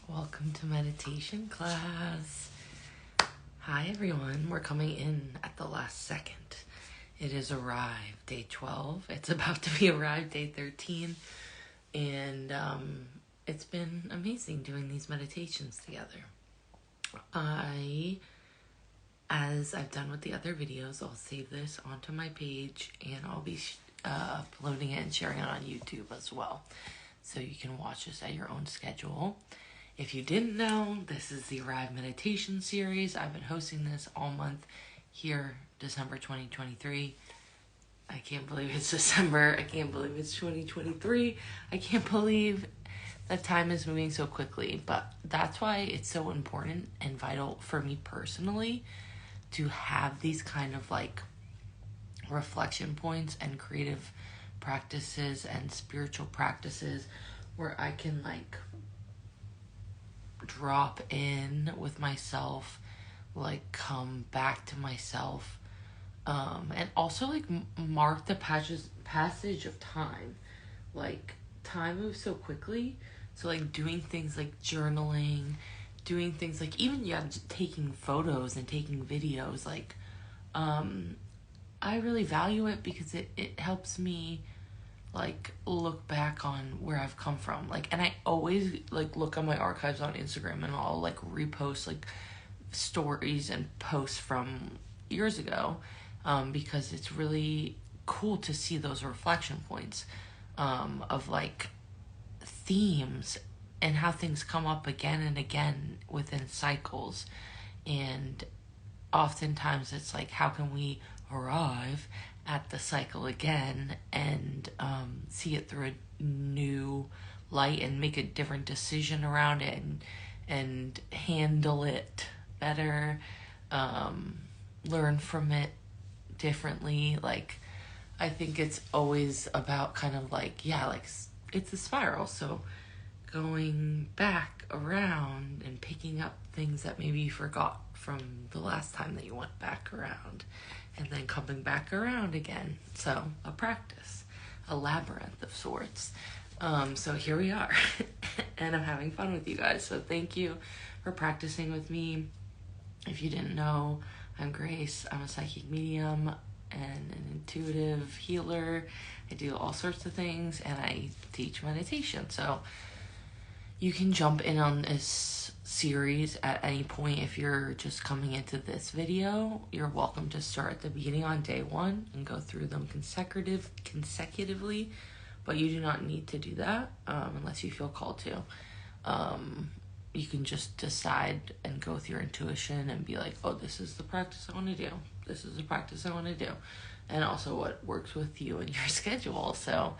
Welcome to meditation class. Hi everyone, we're coming in at the last second. It is arrived, day 12. It's about to be arrived, day 13. And it's been amazing doing these meditations together. As I've done with the other videos, I'll save this onto my page and I'll be uploading it and sharing it on YouTube as well. So you can watch this at your own schedule. If you didn't know, this is the Arrive Meditation Series. I've been hosting this all month here, December 2023. I can't believe it's December. I can't believe it's 2023. I can't believe that time is moving so quickly. But that's why it's so important and vital for me personally to have these kind of like reflection points and creative practices and spiritual practices where I can like drop in with myself, like come back to myself, and also like mark the passage of time. Like time moves so quickly, so like doing things like journaling, doing things like even taking photos and taking videos, like I really value it because it helps me like look back on where I've come from. Like, and I always like look on my archives on Instagram and I'll like repost like stories and posts from years ago, because it's really cool to see those reflection points of like themes and how things come up again and again within cycles. And oftentimes it's like, how can we arrive at the cycle again and see it through a new light and make a different decision around it and handle it better, learn from it differently. Like, I think it's always about kind of like, like it's a spiral. So going back around and picking up things that maybe you forgot from the last time that you went back around, and then coming back around again. So a practice, a labyrinth of sorts. So here we are, and I'm having fun with you guys. So thank you for practicing with me. If you didn't know, I'm Grace. I'm a psychic medium and an intuitive healer. I do all sorts of things, and I teach meditation. So you can jump in on this series at any point. If you're just coming into this video, you're welcome to start at the beginning on day 1 and go through them consecutively, but you do not need to do that unless you feel called to. You can just decide and go with your intuition and be like, oh, this is the practice I want to do. This is the practice I want to do. And also what works with you and your schedule. So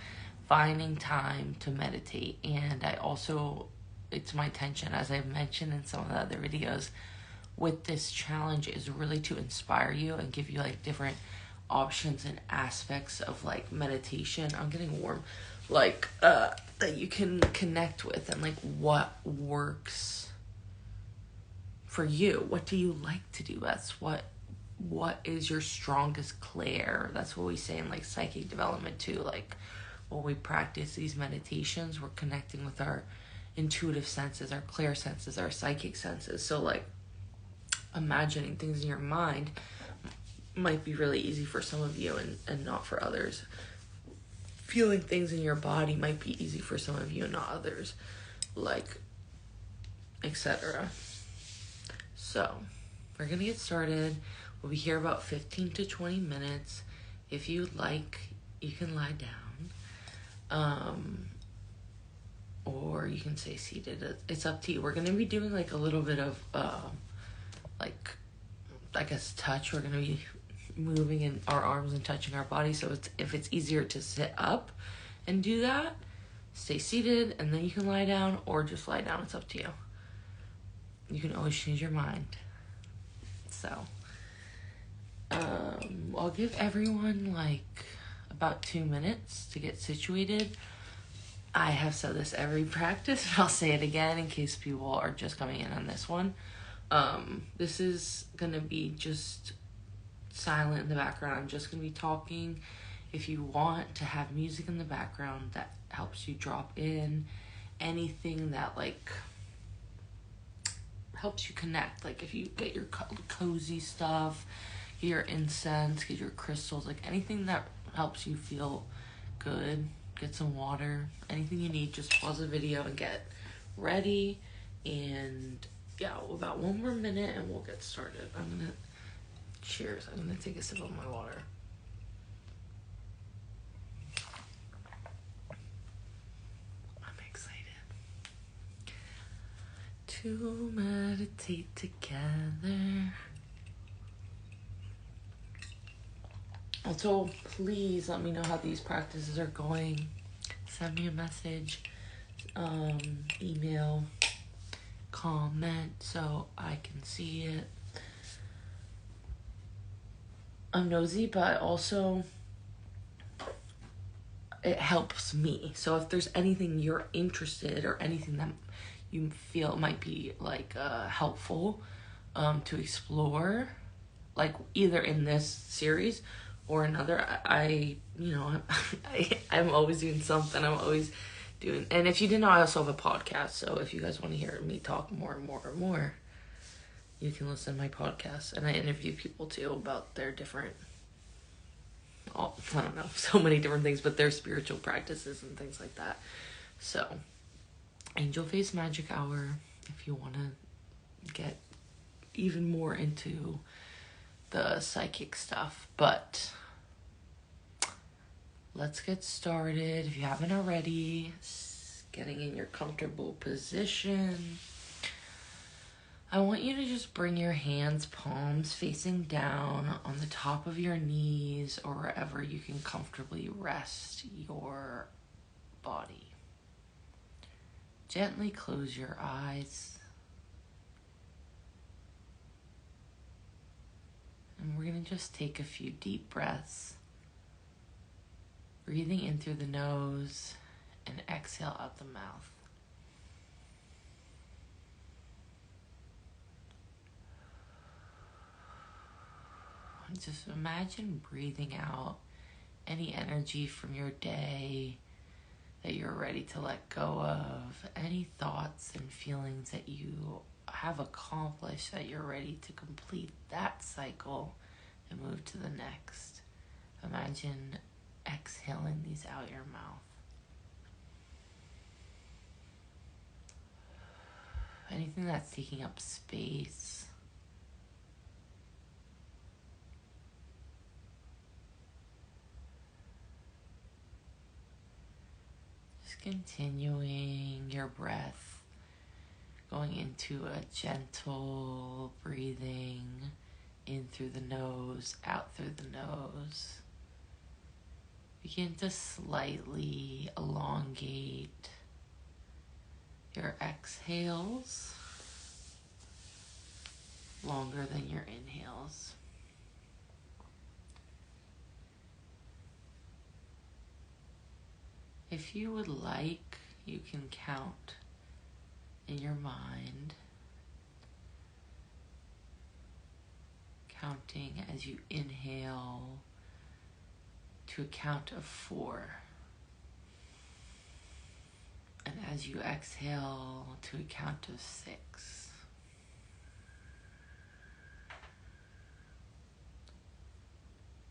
finding time to meditate. And I also, it's my intention, as I've mentioned in some of the other videos, with this challenge is really to inspire you and give you like different options and aspects of like meditation. I'm getting warm. Like that you can connect with, and like what works for you. What do you like to do? That's what is your strongest clair. That's what we say in like psychic development too. Like when we practice these meditations, we're connecting with our intuitive senses, our clair senses, our psychic senses. So like imagining things in your mind might be really easy for some of you and not for others. Feeling things in your body might be easy for some of you and not others, like etc. So we're gonna get started. We'll be here about 15 to 20 minutes. If you'd like, you can lie down, or you can stay seated. It's up to you. We're gonna be doing like a little bit of like, I guess, touch. We're gonna be moving in our arms and touching our body. So if it's easier to sit up and do that, stay seated and then you can lie down, or just lie down. It's up to you. You can always change your mind. So I'll give everyone like about 2 minutes to get situated. I have said this every practice, and I'll say it again in case people are just coming in on this one. This is gonna be just silent in the background. I'm just gonna be talking. If you want to have music in the background that helps you drop in anything that like helps you connect. Like if you get your cozy stuff, get your incense, get your crystals, like anything that helps you feel good. Get some water, anything you need. Just pause the video and get ready. And yeah, about one more minute and we'll get started. Cheers. I'm gonna take a sip of my water. I'm excited to meditate together. Also, please let me know how these practices are going. Send me a message, email, comment so I can see it. I'm nosy, but also it helps me. So if there's anything you're interested or anything that you feel might be like helpful to explore, like either in this series or another, I'm always doing something. I'm always doing, and if you didn't know, I also have a podcast. So if you guys want to hear me talk more and more, you can listen to my podcast. And I interview people too about their different, I don't know, so many different things, but their spiritual practices and things like that. So, Angel Face Magic Hour, if you want to get even more into the psychic stuff. But let's get started. If you haven't already, getting in your comfortable position. I want you to just bring your hands, palms facing down on the top of your knees or wherever you can comfortably rest your body. Gently close your eyes. And we're going to just take a few deep breaths. Breathing in through the nose and exhale out the mouth. Just imagine breathing out any energy from your day that you're ready to let go of, any thoughts and feelings that you have accomplished that you're ready to complete that cycle and move to the next. Imagine exhaling these out your mouth. Anything that's taking up space. Continuing your breath, going into a gentle breathing in through the nose, out through the nose. Begin to slightly elongate your exhales longer than your inhales. If you would like, you can count in your mind, counting as you inhale to a count of 4. And as you exhale to a count of 6.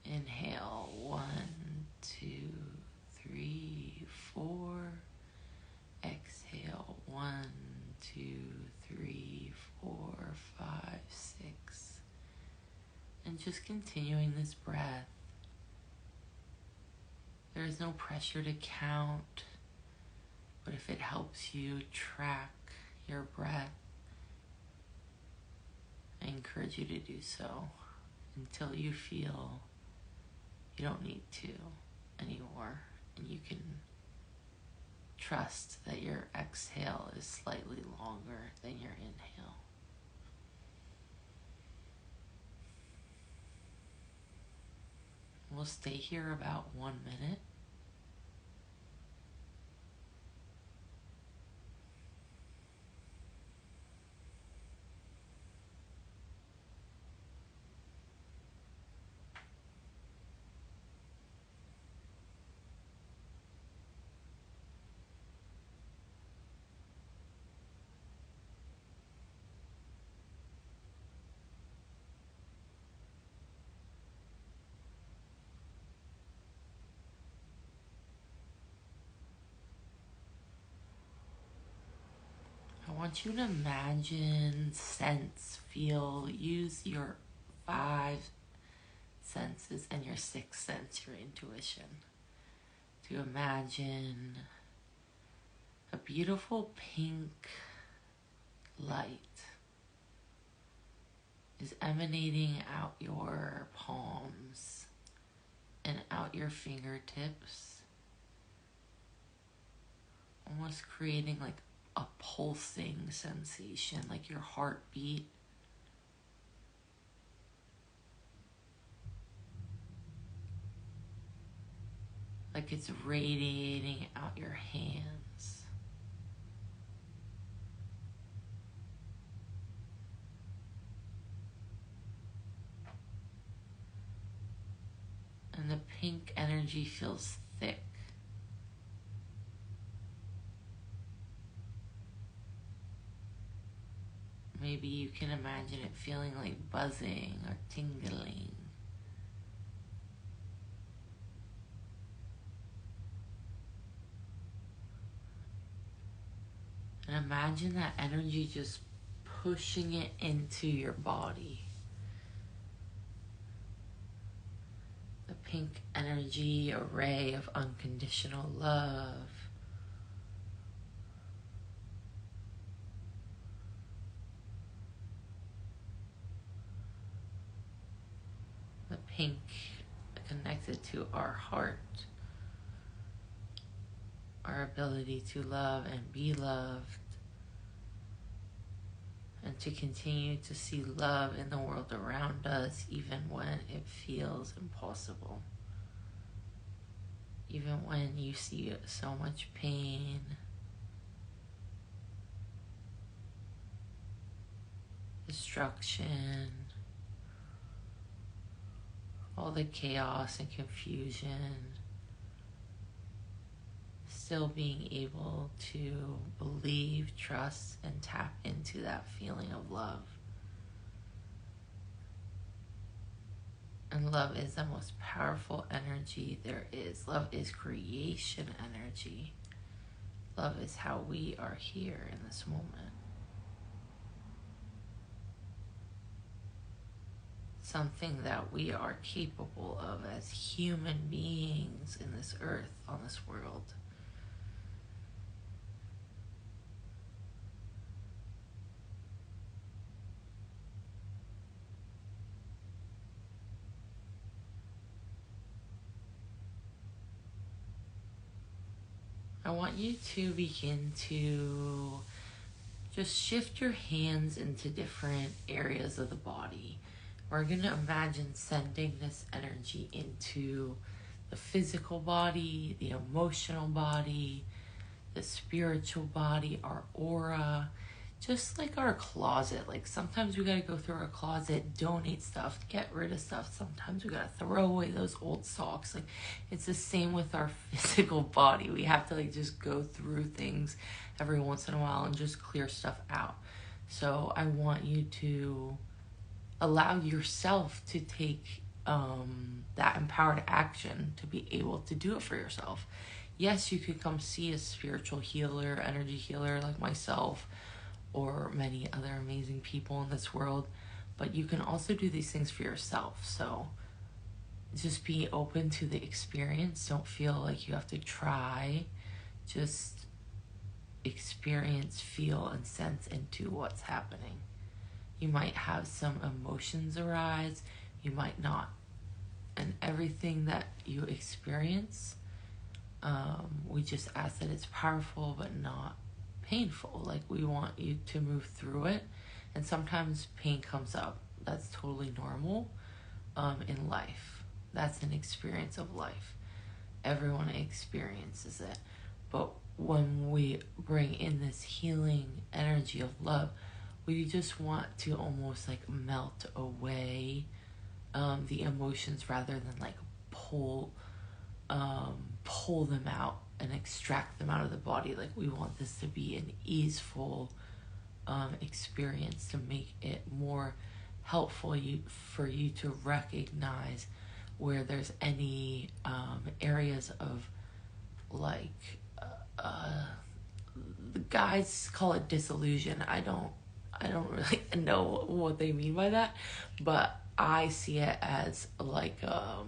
Inhale, 1, 2, 3, 4. Exhale, 1, 2, 3, 4, 5, 6. And just continuing this breath. There is no pressure to count, but if it helps you track your breath, I encourage you to do so until you feel you don't need to anymore, and you can trust that your exhale is slightly longer than your inhale. We'll stay here about 1 minute. want you to imagine, sense, feel, use your five senses and your sixth sense, your intuition, to imagine a beautiful pink light is emanating out your palms and out your fingertips, almost creating like a pulsing sensation, like your heartbeat. Like it's radiating out your hands. And the pink energy feels thick. Maybe you can imagine it feeling like buzzing or tingling. And imagine that energy just pushing it into your body. The pink energy, a ray of unconditional love. The pink connected to our heart. Our ability to love and be loved. And to continue to see love in the world around us, even when it feels impossible. Even when you see so much pain, destruction, all the chaos and confusion, still being able to believe, trust, and tap into that feeling of love. And love is the most powerful energy there is. Love is creation energy. Love is how we are here in this moment. Something that we are capable of as human beings in this earth, on this world. I want you to begin to just shift your hands into different areas of the body. We're going to imagine sending this energy into the physical body, the emotional body, the spiritual body, our aura, just like our closet. Like sometimes we got to go through our closet, donate stuff, get rid of stuff. Sometimes we got to throw away those old socks. Like it's the same with our physical body. We have to like just go through things every once in a while and just clear stuff out. So I want you to allow yourself to take that empowered action to be able to do it for yourself. Yes, you could come see a spiritual healer, energy healer like myself, or many other amazing people in this world, but you can also do these things for yourself. So just be open to the experience. Don't feel like you have to try. Just experience, feel, and sense into what's happening. You might have some emotions arise, you might not. And everything that you experience, we just ask that it's powerful but not painful. Like we want you to move through it, and sometimes pain comes up. That's totally normal in life. That's an experience of life. Everyone experiences it. But when we bring in this healing energy of love, we just want to almost like melt away the emotions rather than like pull them out and extract them out of the body. Like we want this to be an easeful experience to make it more helpful for you to recognize where there's any areas of like the guys call it disillusion. I don't really know what they mean by that, but I see it as like a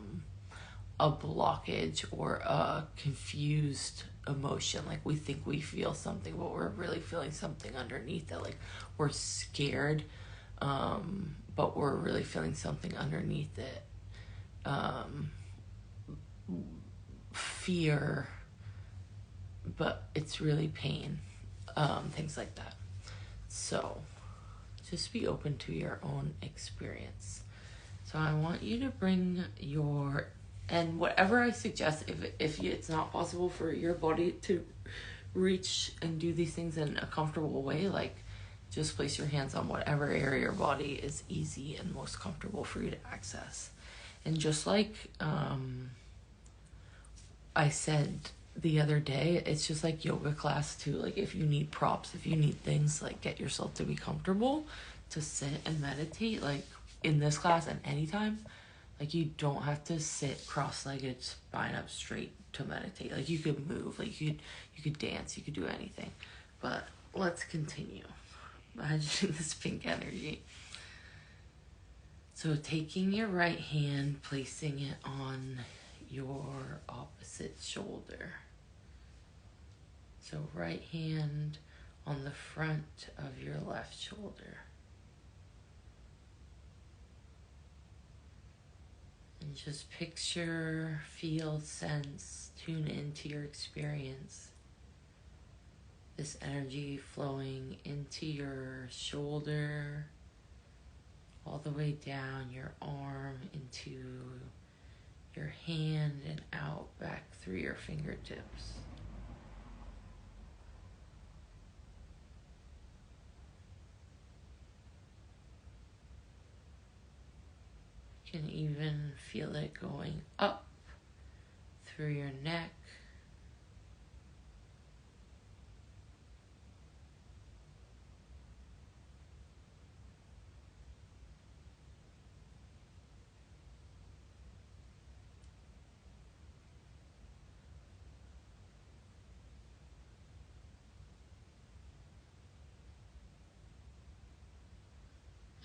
blockage or a confused emotion. Like we think we feel something, but we're really feeling something underneath it. Like we're scared, but we're really feeling something underneath it. Fear, but it's really pain. Things like that. So just be open to your own experience. So I want you to bring your, and whatever I suggest, if it's not possible for your body to reach and do these things in a comfortable way, like just place your hands on whatever area of your body is easy and most comfortable for you to access. And just like I said the other day, it's just like yoga class too. Like if you need props, if you need things, like get yourself to be comfortable to sit and meditate. Like in this class and anytime, like you don't have to sit cross-legged, spine up straight to meditate. Like you could move, like you could dance, you could do anything. But let's continue. Imagine this pink energy. So taking your right hand, placing it on your opposite shoulder. So right hand on the front of your left shoulder. And just picture, feel, sense, tune into your experience. This energy flowing into your shoulder, all the way down your arm, into your hand, and out back through your fingertips. You can even feel it going up through your neck,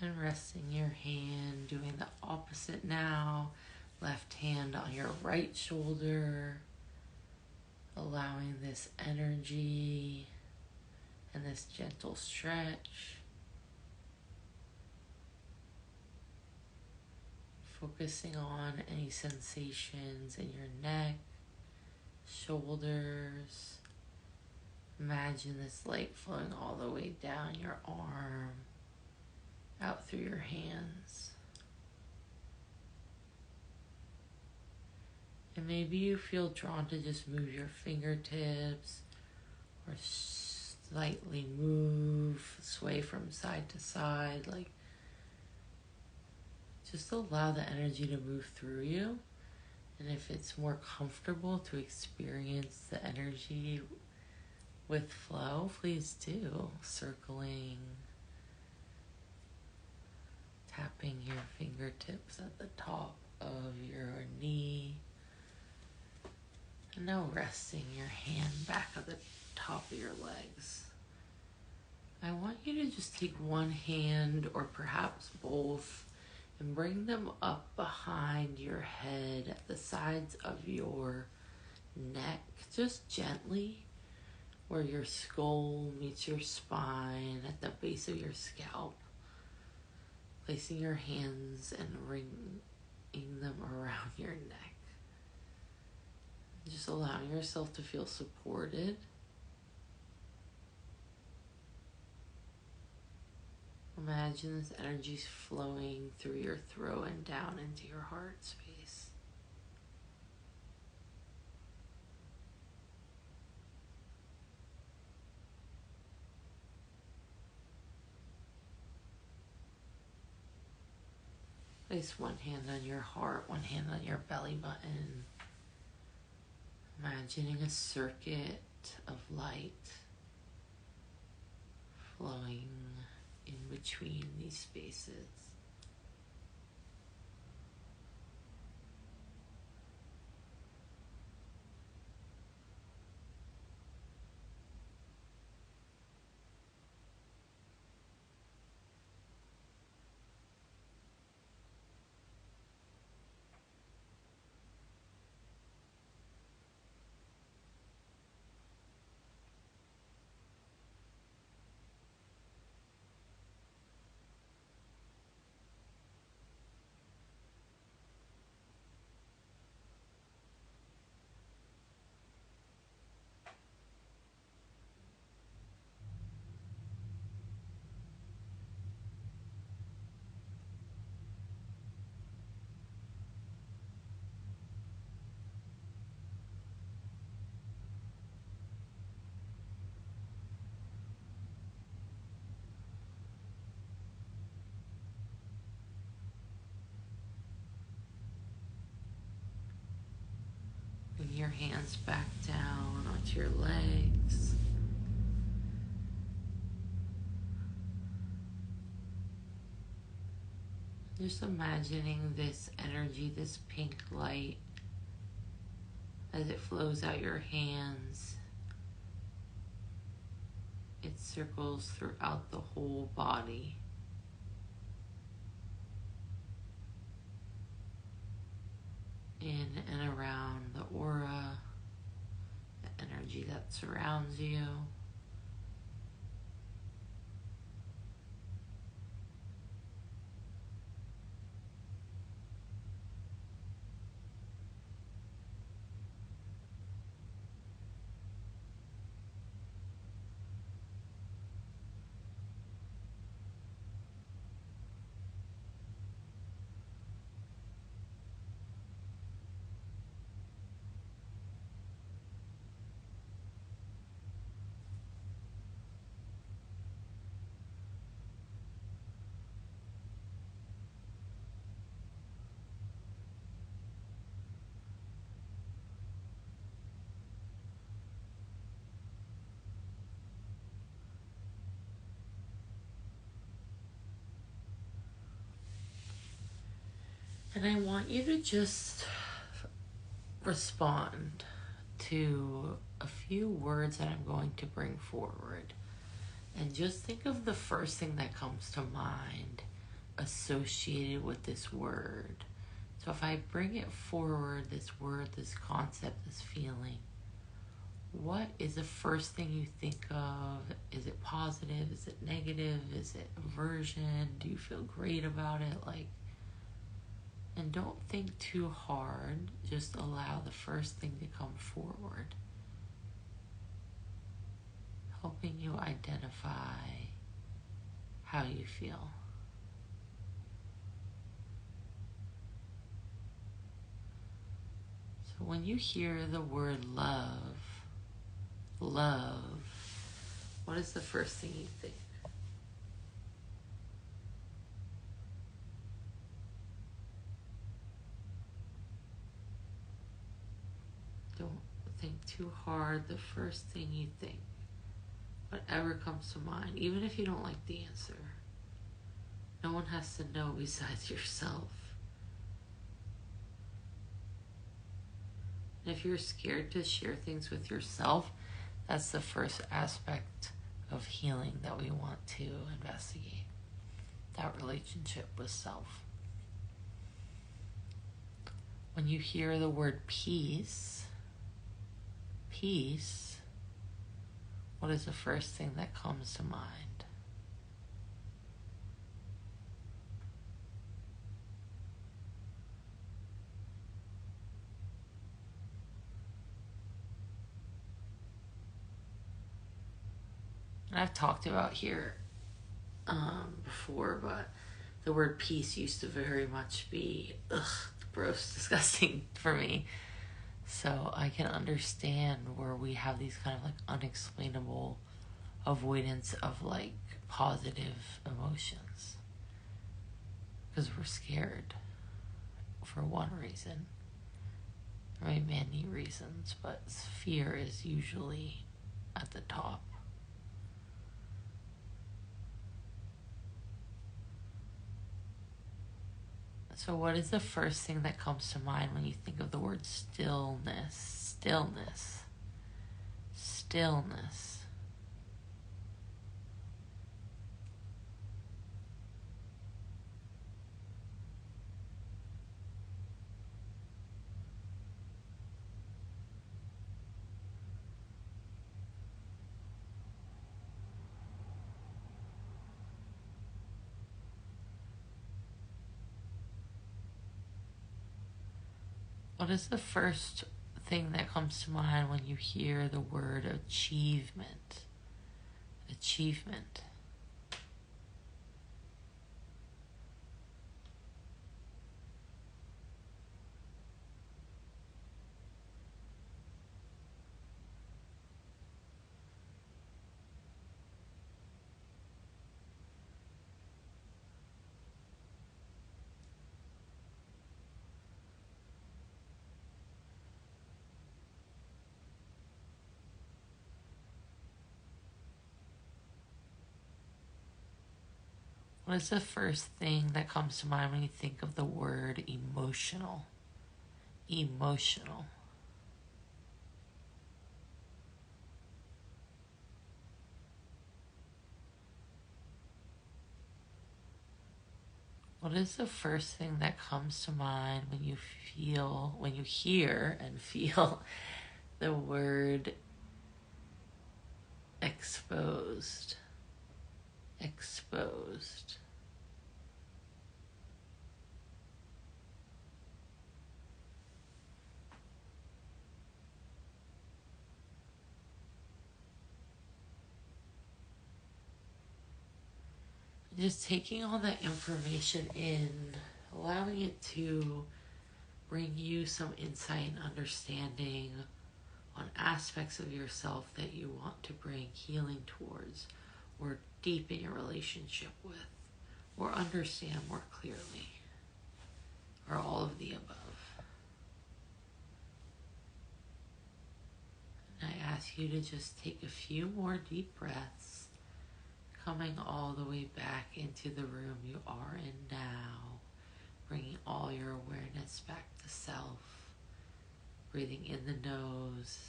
and resting your hand, doing the opposite now. Left hand on your right shoulder, allowing this energy and this gentle stretch. Focusing on any sensations in your neck, shoulders. Imagine this light flowing all the way down your arm, out through your hands. And maybe you feel drawn to just move your fingertips or slightly move, sway from side to side. Like, just allow the energy to move through you. And if it's more comfortable to experience the energy with flow, please do. Circling, tapping your fingertips at the top of your knee. And now resting your hand back at the top of your legs. I want you to just take one hand or perhaps both and bring them up behind your head at the sides of your neck, just gently, where your skull meets your spine at the base of your scalp. Placing your hands and ringing them around your neck. Just allowing yourself to feel supported. Imagine this energy flowing through your throat and down into your heart space. Place one hand on your heart, one hand on your belly button. Imagining a circuit of light flowing in between these spaces. your hands back down onto your legs. Just imagining this energy, this pink light, as it flows out your hands. It circles throughout the whole body. In and around the aura, the energy that surrounds you. And I want you to just respond to a few words that I'm going to bring forward. And just think of the first thing that comes to mind associated with this word. So if I bring it forward, this word, this concept, this feeling, what is the first thing you think of? Is it positive? Is it negative? Is it aversion? Do you feel great about it? And don't think too hard. Just allow the first thing to come forward, helping you identify how you feel. So when you hear the word love, what is the first thing you think? Don't think too hard. The first thing you think, whatever comes to mind, even if you don't like the answer. No one has to know besides yourself. And if you're scared to share things with yourself, that's the first aspect of healing that we want to investigate. That relationship with self. When you hear the word peace, what is the first thing that comes to mind? And I've talked about here before, but the word peace used to very much be gross, disgusting for me. So I can understand where we have these kind of unexplainable avoidance of positive emotions. Because we're scared for one reason. There may be many reasons, but fear is usually at the top. So what is the first thing that comes to mind when you think of the word stillness? Stillness. What is the first thing that comes to mind when you hear the word achievement? Achievement. What is the first thing that comes to mind when you think of the word emotional? Emotional. What is the first thing that comes to mind when you hear and feel the word exposed? Exposed. Just taking all that information in, allowing it to bring you some insight and understanding on aspects of yourself that you want to bring healing towards, or deepen your relationship with, or understand more clearly, or all of the above. And I ask you to just take a few more deep breaths, coming all the way back into the room you are in now, bringing all your awareness back to self, breathing in the nose,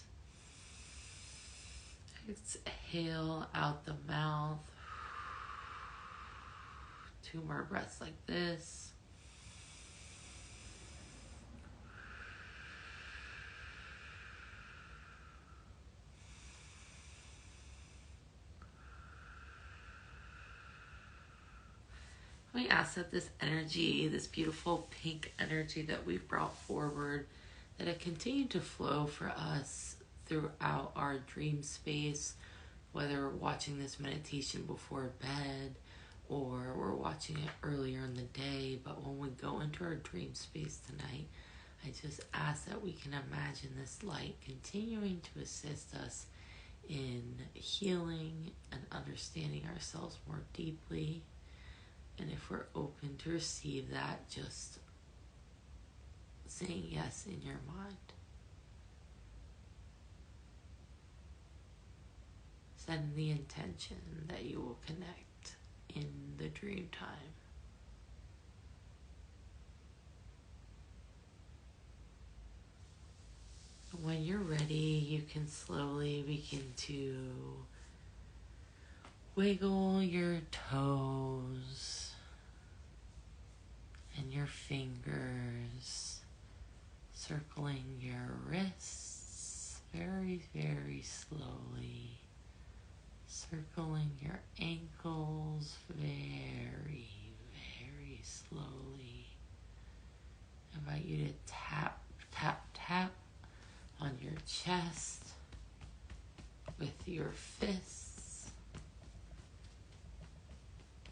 exhale out the mouth, 2 more breaths like this. We ask that this energy, this beautiful pink energy that we've brought forward, that it continue to flow for us throughout our dream space, whether we're watching this meditation before bed or we're watching it earlier in the day. But when we go into our dream space tonight, I just ask that we can imagine this light continuing to assist us in healing and understanding ourselves more deeply. And if we're open to receive that, just saying yes in your mind. Setting the intention that you will connect in the dream time. When you're ready, you can slowly begin to wiggle your toes and your fingers, circling your wrists very, very slowly, circling your ankles very, very slowly. I invite you to tap, tap, tap on your chest with your fists.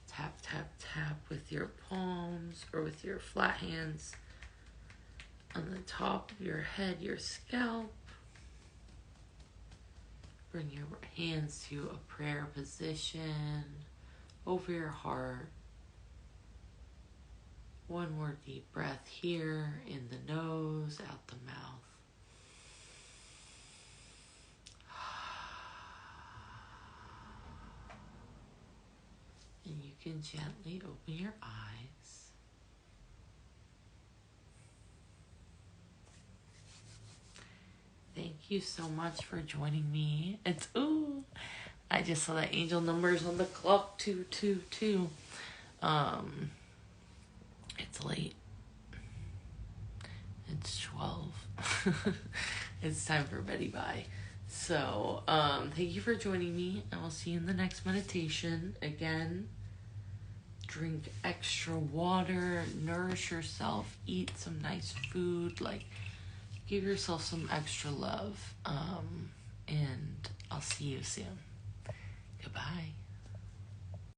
Tap, tap, tap with your palms or with your flat hands on the top of your head, your scalp. Bring your hands to a prayer position over your heart. One more deep breath here, in the nose, out the mouth. And you can gently open your eyes. Thank you so much for joining me. I just saw that angel numbers on the clock, 222. It's late. It's 12. It's time for Betty Bye. So, thank you for joining me. I will see you in the next meditation. Again, drink extra water, nourish yourself, eat some nice food, give yourself some extra love. And I'll see you soon. Goodbye.